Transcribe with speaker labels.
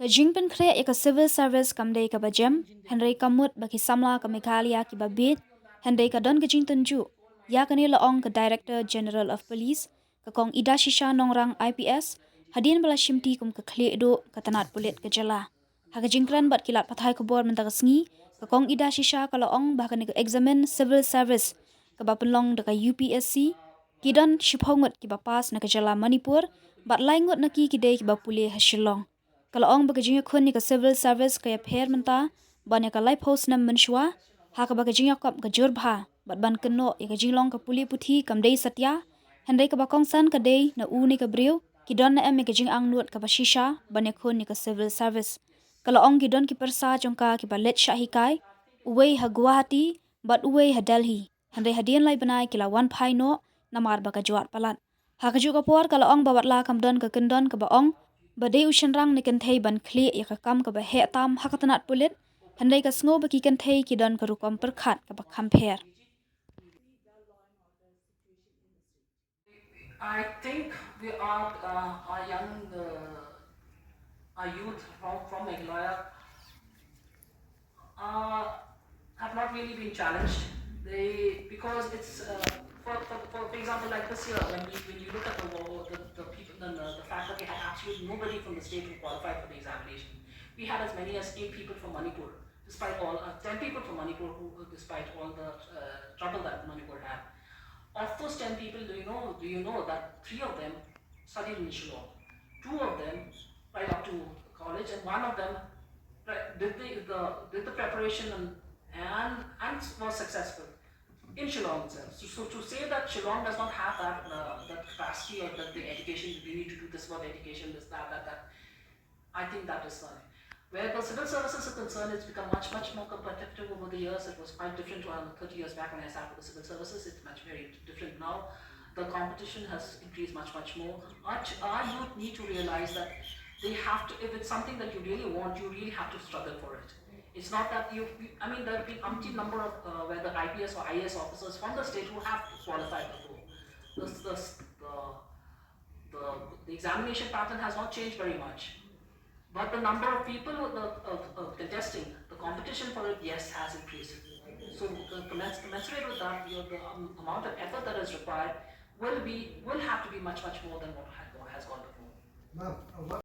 Speaker 1: Kajingpen kre eka civil service kamdei ka bajem, Henry kamut baki Samla ka Meghalaya ki babit, Henry ka don kajing tunju, ya kani laong ka Director General of Police, ka kong ida shisha nongrang IPS, hadin bala shimti kum ka khle do ka tanat pulit ka jala. Ha kajingkran bat kilat pathai kubor mentaka sengi, ka kong ida shisha ka laong bahkan ka examine civil service, ka bapenlong da ka UPSC, kidan shiphongut ki bapas na ka jala Manipur, bat laingut na ki kidei ki bapule ha Shillong. Kalau orang bekerja kun ni ke civil service kaya pair menta, banyak ke life house nam menshua, ha ke bekerja kap ke jurbha, bat ban keno ya ke jinglong ke puli putih kam day satya, hendai ke bakong san ke day na u ni ke briu, kidon na em ke jing ang nuat ke bashisha, banyak kun ni ke civil service. Kalau orang kidon ki persa jongka ki balet syahikai, uwei ha Guwahati, bat uwei ha Delhi, hendai hadian lai benai kila wan pai no, namar baka juat palat. Ha ke juga por kalau orang babat la kam don ke kendon ke baong, badai ushan rang ni kan thei ban kli ya ka kam ka ba he tam hakatanat pulit handai ka sngo ba ki kan thei ki don ka rukom perkhat ka ba khamper.
Speaker 2: I think we are our young our youth from Meghalaya uh, have not really been challenged. They because it's for example like this year when you look at the people the fact that we had absolutely nobody from the state who qualified for the examination. We had as many as 8 people from Manipur, despite all 10 people from Manipur who despite all the trouble that Manipur had. Of those 10 people, do you know that 3 of them studied in Shillong, 2 of them right up to college, and 1 of them did the preparation and was successful in Shillong itself. So to say that Shillong does not have that capacity or that the education, we need to do this for the education, this, that, I think that is fine. Where the civil services are concerned, it's become much more competitive over the years. It was quite different 30 years back when I started the civil services. It's very different now. The competition has increased much more. Our youth need to realize that they have to, if it's something that you really want, you really have to struggle for it. It's not that I mean, there have been umpteen number of whether IPS or IAS officers from the state who have qualified before. The examination pattern has not changed very much. But the number of people contesting, the competition for it, yes, has increased. So commensurate with that, the amount of effort that is required will have to be much more than what has gone before.